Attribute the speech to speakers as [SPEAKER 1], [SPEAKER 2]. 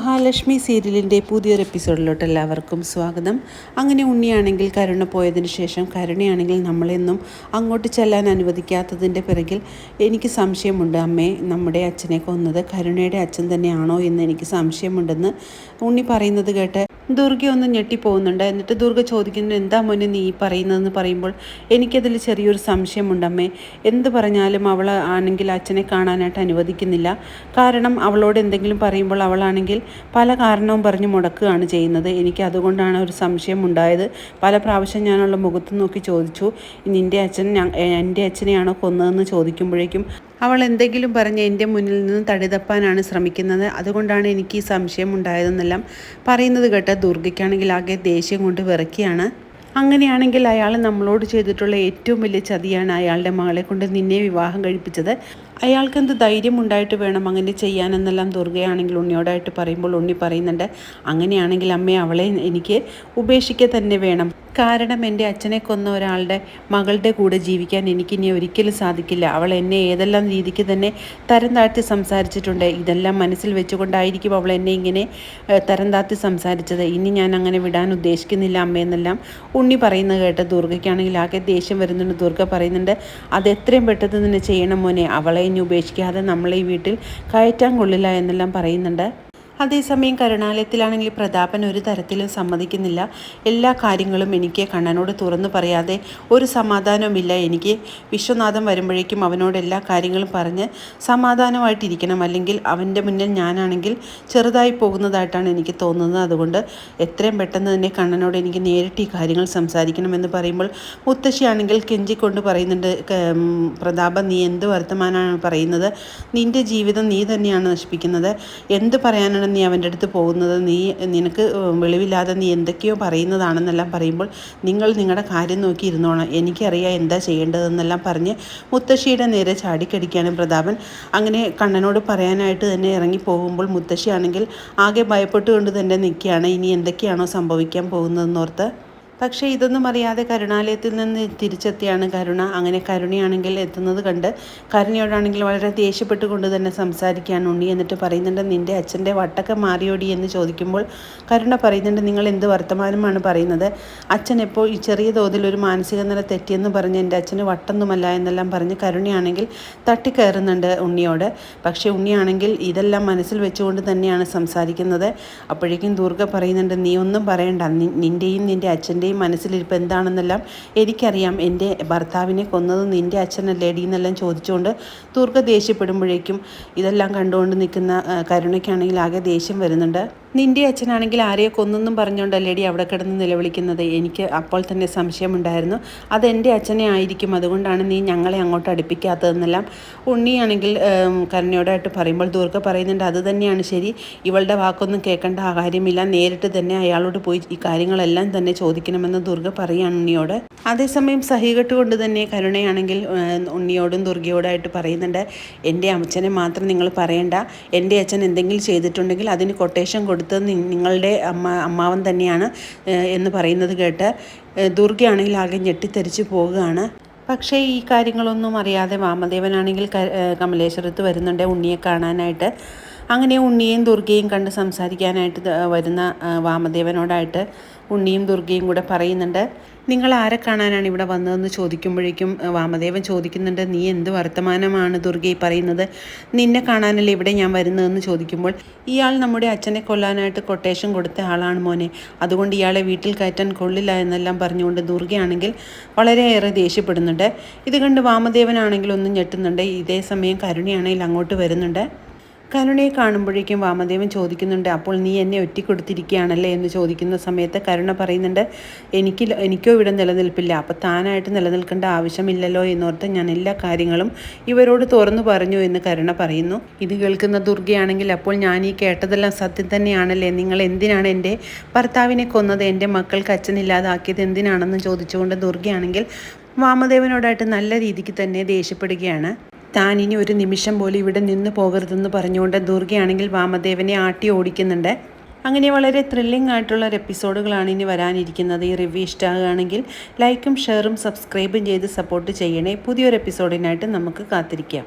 [SPEAKER 1] മഹാലക്ഷ്മി സീരിയലിൻ്റെ പുതിയൊരു എപ്പിസോഡിലോട്ട് എല്ലാവർക്കും സ്വാഗതം. അങ്ങനെ ഉണ്ണിയാണെങ്കിൽ കരുണ പോയതിന് ശേഷം കരുണയാണെങ്കിൽ നമ്മളെന്നും അങ്ങോട്ട് ചെല്ലാൻ അനുവദിക്കാത്തതിൻ്റെ പിറകിൽ എനിക്ക് സംശയമുണ്ട്, അമ്മേ നമ്മുടെ അച്ഛനെ കൊന്നത് കരുണയുടെ അച്ഛൻ തന്നെയാണോ എന്ന് എനിക്ക് സംശയമുണ്ടെന്ന് ഉണ്ണി പറയുന്നത് കേട്ട് ദുർഗ ഒന്ന് ഞെട്ടിപ്പോകുന്നുണ്ട്. എന്നിട്ട് ദുർഗ ചോദിക്കുന്നു, എന്താ മോനെ നീ പറയുന്നതെന്ന് പറയുമ്പോൾ എനിക്കതിൽ ചെറിയൊരു സംശയമുണ്ടമ്മേ. എന്ത് പറഞ്ഞാലും അവൾ ആണെങ്കിൽ അച്ഛനെ കാണാനായിട്ട് അനുവദിക്കുന്നില്ല. കാരണം അവളോട് എന്തെങ്കിലും പറയുമ്പോൾ അവളാണെങ്കിൽ പല കാരണവും പറഞ്ഞ് മുടക്കുകയാണ് ചെയ്യുന്നത്. എനിക്ക് അതുകൊണ്ടാണ് ഒരു സംശയം ഉണ്ടായത്. പല പ്രാവശ്യം ഞാനുള്ള മുഖത്ത് നോക്കി ചോദിച്ചു, നിൻ്റെ അച്ഛൻ എൻ്റെ അച്ഛനെയാണോ കൊന്നതെന്ന് ചോദിക്കുമ്പോഴേക്കും അവൾ എന്തെങ്കിലും പറഞ്ഞ് എൻ്റെ മുന്നിൽ നിന്ന് തടിതപ്പാനാണ് ശ്രമിക്കുന്നത്. അതുകൊണ്ടാണ് എനിക്ക് ഈ സംശയം ഉണ്ടായതെന്നെല്ലാം പറയുന്നത് കേട്ട ദുർഗയ്ക്കാണെങ്കിൽ ആകെ ദേഷ്യം കൊണ്ട് വിറയ്ക്കുകയാണ്. അങ്ങനെയാണെങ്കിൽ അയാൾ നമ്മളോട് ചെയ്തിട്ടുള്ള ഏറ്റവും വലിയ ചതിയാണ് അയാളുടെ മകളെ കൊണ്ട് നിന്നെ വിവാഹം കഴിപ്പിച്ചത്. അയാൾക്ക് എന്ത് ധൈര്യം ഉണ്ടായിട്ട് വേണം അങ്ങനെ ചെയ്യാനെന്നെല്ലാം ദുർഗയാണെങ്കിൽ ഉണ്ണിയോടായിട്ട് പറയുമ്പോൾ ഉണ്ണി പറയുന്നുണ്ട്, അങ്ങനെയാണെങ്കിൽ അമ്മയെ അവളെ എനിക്ക് ഉപേക്ഷിക്കുക തന്നെ വേണം. കാരണം എൻ്റെ അച്ഛനെ കൊന്ന ഒരാളുടെ മകളുടെ കൂടെ ജീവിക്കാൻ എനിക്കിനി ഒരിക്കലും സാധിക്കില്ല. അവൾ എന്നെ ഏതെല്ലാം രീതിക്ക് തന്നെ തരം താഴ്ത്തി സംസാരിച്ചിട്ടുണ്ട്. ഇതെല്ലാം മനസ്സിൽ വെച്ചുകൊണ്ടായിരിക്കും അവൾ എന്നെ ഇങ്ങനെ തരം താഴ്ത്തി സംസാരിച്ചത്. ഇനി ഞാൻ അങ്ങനെ വിടാൻ ഉദ്ദേശിക്കുന്നില്ല അമ്മയെന്നെല്ലാം ഉണ്ണി പറയുന്നത് കേട്ട് ദുർഗയ്ക്കാണെങ്കിൽ ആകെ ദേഷ്യം വരുന്നുണ്ട്. ദുർഗ പറയുന്നുണ്ട്, അത് എത്രയും പെട്ടെന്ന് തന്നെ ചെയ്യണം മോനെ. അവളെ ഇനി ഉപേക്ഷിക്കാതെ നമ്മളെ ഈ വീട്ടിൽ കയറ്റാൻ കൊള്ളില്ല എന്നെല്ലാം പറയുന്നുണ്ട്. അതേസമയം കരുണാലയത്തിലാണെങ്കിൽ പ്രതാപൻ ഒരു തരത്തിലും സമ്മതിക്കുന്നില്ല. എല്ലാ കാര്യങ്ങളും എനിക്ക് കണ്ണനോട് തുറന്നു പറയാതെ ഒരു സമാധാനവുമില്ല. എനിക്ക് വിശ്വനാഥൻ വരുമ്പോഴേക്കും അവനോട് എല്ലാ കാര്യങ്ങളും പറഞ്ഞ് സമാധാനമായിട്ടിരിക്കണം, അല്ലെങ്കിൽ അവൻ്റെ മുന്നിൽ ഞാനാണെങ്കിൽ ചെറുതായി പോകുന്നതായിട്ടാണ് എനിക്ക് തോന്നുന്നത്. അതുകൊണ്ട് എത്രയും പെട്ടെന്ന് തന്നെ കണ്ണനോട് എനിക്ക് നേരിട്ട് ഈ കാര്യങ്ങൾ സംസാരിക്കണമെന്ന് പറയുമ്പോൾ മുത്തശ്ശിയാണെങ്കിൽ കെഞ്ചിക്കൊണ്ട് പറയുന്നുണ്ട്, പ്രതാപൻ നീ എന്ത് വർത്തമാനമാണ് പറയുന്നത്? നിൻ്റെ ജീവിതം നീ തന്നെയാണ് നശിപ്പിക്കുന്നത്. എന്ത് പറയാനാണ് നീ അവൻ്റെ അടുത്ത് പോകുന്നത്? നിനക്ക് വെളിവില്ലാതെ നീ എന്തൊക്കെയോ പറയുന്നതാണെന്നെല്ലാം പറയുമ്പോൾ നിങ്ങളുടെ കാര്യം നോക്കി ഇരുന്നോണം, എനിക്കറിയാം എന്താ ചെയ്യേണ്ടതെന്നെല്ലാം പറഞ്ഞ് മുത്തശ്ശിയുടെ നേരെ ചാടിക്കടിക്കുകയാണ് പ്രതാപൻ. അങ്ങനെ കണ്ണനോട് പറയാനായിട്ട് തന്നെ ഇറങ്ങി പോകുമ്പോൾ മുത്തശ്ശിയാണെങ്കിൽ ആകെ ഭയപ്പെട്ടുകൊണ്ട് തന്നെ നിൽക്കുകയാണ്, ഇനി എന്തൊക്കെയാണോ സംഭവിക്കാൻ പോകുന്നതെന്നോർത്ത്. പക്ഷേ ഇതൊന്നും അറിയാതെ കരുണാലയത്തിൽ നിന്ന് തിരിച്ചെത്തിയാണ് കരുണ. അങ്ങനെ കരുണയാണെങ്കിൽ എത്തുന്നത് കണ്ട് കരുണയോടാണെങ്കിൽ വളരെ ദേഷ്യപ്പെട്ടുകൊണ്ട് തന്നെ സംസാരിക്കുകയാണ് ഉണ്ണി. എന്നിട്ട് പറയുന്നുണ്ട്, നിൻ്റെ അച്ഛൻ്റെ വട്ടൊക്കെ മാറിയോടി എന്ന് ചോദിക്കുമ്പോൾ കരുണ പറയുന്നുണ്ട്, നിങ്ങൾ എന്ത് വർത്തമാനമാണ് പറയുന്നത്? അച്ഛൻ എപ്പോൾ ഈ ചെറിയ തോതിൽ ഒരു മാനസിക നില തെറ്റിയെന്ന് പറഞ്ഞ് എൻ്റെ അച്ഛന് വട്ടൊന്നുമല്ല എന്നെല്ലാം പറഞ്ഞ് കരുണയാണെങ്കിൽ തട്ടിക്കയറുന്നുണ്ട് ഉണ്ണിയോട്. പക്ഷേ ഉണ്ണിയാണെങ്കിൽ ഇതെല്ലാം മനസ്സിൽ വെച്ചുകൊണ്ട് തന്നെയാണ് സംസാരിക്കുന്നത്. അപ്പോഴേക്കും ദുർഗ പറയുന്നുണ്ട്, നീ ഒന്നും പറയണ്ട, നിൻ്റെയും നിൻ്റെ അച്ഛൻ്റെ മനസ്സിലിരിപ്പ് എന്താണെന്നെല്ലാം എനിക്കറിയാം. എൻ്റെ ഭർത്താവിനെ കൊന്നത് നിൻ്റെ അച്ഛനല്ലേടി എന്നെല്ലാം ചോദിച്ചുകൊണ്ട് ദുർഗ ദേഷ്യപ്പെടുമ്പോഴേക്കും ഇതെല്ലാം കണ്ടുകൊണ്ട് നിൽക്കുന്ന കരുണയ്ക്കാണെങ്കിൽ ആകെ ദേഷ്യം വരുന്നുണ്ട്. നിൻ്റെ അച്ഛനാണെങ്കിൽ ആരെയോ കൊന്നെന്നും പറഞ്ഞുകൊണ്ടല്ലേടി അവിടെ കിടന്ന് നിലവിളിക്കുന്നത്? എനിക്ക് അപ്പോൾ തന്നെ സംശയമുണ്ടായിരുന്നു, അതെൻ്റെ അച്ഛനെ ആയിരിക്കും, അതുകൊണ്ടാണ് നീ ഞങ്ങളെ അങ്ങോട്ട് അടുപ്പിക്കാത്തതെന്നെല്ലാം ഉണ്ണിയാണെങ്കിൽ കരുണയോടായിട്ട് പറയുമ്പോൾ ദുർഗ പറയുന്നുണ്ട്, അത് തന്നെയാണ് ശരി, ഇവളുടെ വാക്കൊന്നും കേൾക്കേണ്ട കാര്യമില്ല, നേരിട്ട് തന്നെ അയാളോട് പോയി ഈ കാര്യങ്ങളെല്ലാം തന്നെ ചോദിക്കണമെന്ന് ദുർഗ പറയുകയാണ് ഉണ്ണിയോട്. അതേസമയം സഹികെട്ട് കൊണ്ട് തന്നെ കരുണയാണെങ്കിൽ ഉണ്ണിയോടും ദുർഗയോടായിട്ട് പറയുന്നുണ്ട്, എൻ്റെ അച്ഛനെ മാത്രം നിങ്ങൾ പറയണ്ട, എൻ്റെ അച്ഛൻ എന്തെങ്കിലും ചെയ്തിട്ടുണ്ടെങ്കിൽ അതിന് കൊട്ടേഷൻ കൊടുത്ത് നിങ്ങളുടെ അമ്മാവൻ തന്നെയാണ് എന്ന് പറയുന്നത് കേട്ട് ദുർഗയാണെങ്കിൽ ആകെ ഞെട്ടിത്തെറിച്ച് പോവുകയാണ്. പക്ഷേ ഈ കാര്യങ്ങളൊന്നും അറിയാതെ വാമദേവനാണെങ്കിൽ കമലേശ്വരത്ത് വരുന്നുണ്ട് ഉണ്ണിയെ കാണാനായിട്ട്. അങ്ങനെ ഉണ്ണിയെയും ദുർഗയും കണ്ട് സംസാരിക്കാനായിട്ട് വരുന്ന വാമദേവനോടായിട്ട് ഉണ്ണിയും ദുർഗയും കൂടെ പറയുന്നുണ്ട്, നിങ്ങൾ ആരെ കാണാനാണ് ഇവിടെ വന്നതെന്ന് ചോദിക്കുമ്പോഴേക്കും വാമദേവൻ ചോദിക്കുന്നുണ്ട്, നീ എന്ത് വർത്തമാനമാണ് ദുർഗയെ പറയുന്നത്? നിന്നെ കാണാനല്ലേ ഇവിടെ ഞാൻ വരുന്നതെന്ന് ചോദിക്കുമ്പോൾ ഇയാൾ നമ്മുടെ അച്ഛനെ കൊല്ലാനായിട്ട് കൊട്ടേഷൻ കൊടുത്ത ആളാണ് മോനെ, അതുകൊണ്ട് ഇയാളെ വീട്ടിൽ കയറ്റാൻ കൊള്ളില്ല എന്നെല്ലാം പറഞ്ഞുകൊണ്ട് ദുർഗയാണെങ്കിൽ വളരെയേറെ ദേഷ്യപ്പെടുന്നുണ്ട്. ഇത് കണ്ട് വാമദേവനാണെങ്കിൽ ഒന്നും ഞെട്ടുന്നുണ്ട്. ഇതേ സമയം കരുണയാണെങ്കിൽ അങ്ങോട്ട് വരുന്നുണ്ട്. കരുണയെ കാണുമ്പോഴേക്കും വാമദേവൻ ചോദിക്കുന്നുണ്ട്, അപ്പോൾ നീ എന്നെ ഒറ്റിക്കൊടുത്തിരിക്കുകയാണല്ലേ എന്ന് ചോദിക്കുന്ന സമയത്ത് കരുണ പറയുന്നുണ്ട്, എനിക്കോ ഇവിടെ നിലനിൽപ്പില്ല, അപ്പോൾ താനായിട്ട് നിലനിൽക്കേണ്ട ആവശ്യമില്ലല്ലോ എന്നോർത്ത് ഞാൻ എല്ലാ കാര്യങ്ങളും ഇവരോട് തുറന്നു പറഞ്ഞു എന്ന് കരുണ പറയുന്നു. ഇത് കേൾക്കുന്ന ദുർഗയാണെങ്കിൽ, അപ്പോൾ ഞാൻ ഈ കേട്ടതെല്ലാം സത്യം തന്നെയാണല്ലേ, നിങ്ങൾ എന്തിനാണ് എൻ്റെ ഭർത്താവിനെ കൊന്നത്, എൻ്റെ മക്കൾക്ക് അച്ഛനില്ലാതാക്കിയത് എന്തിനാണെന്ന് ചോദിച്ചുകൊണ്ട് ദുർഗയാണെങ്കിൽ വാമദേവനോടായിട്ട് നല്ല രീതിക്ക് തന്നെ ദേഷ്യപ്പെടുകയാണ്. താൻ ഇനി ഒരു നിമിഷം പോലും ഇവിടെ നിന്ന് പോകരുതെന്ന് പറഞ്ഞുകൊണ്ട് ദുർഗയാണെങ്കിൽ വാമദേവനെ ആട്ടി ഓടിക്കുന്നുണ്ട്. അങ്ങനെ വളരെ ത്രില്ലിംഗ് ആയിട്ടുള്ള ഒരു എപ്പിസോഡുകളാണ് ഇനി വരാനിരിക്കുന്നത്. ഈ റിവ്യൂ ഇഷ്ടമാകുകയാണെങ്കിൽ ലൈക്കും ഷെയറും സബ്സ്ക്രൈബും ചെയ്ത് സപ്പോർട്ട് ചെയ്യണേ. പുതിയൊരു എപ്പിസോഡിനായിട്ട് നമുക്ക് കാത്തിരിക്കാം.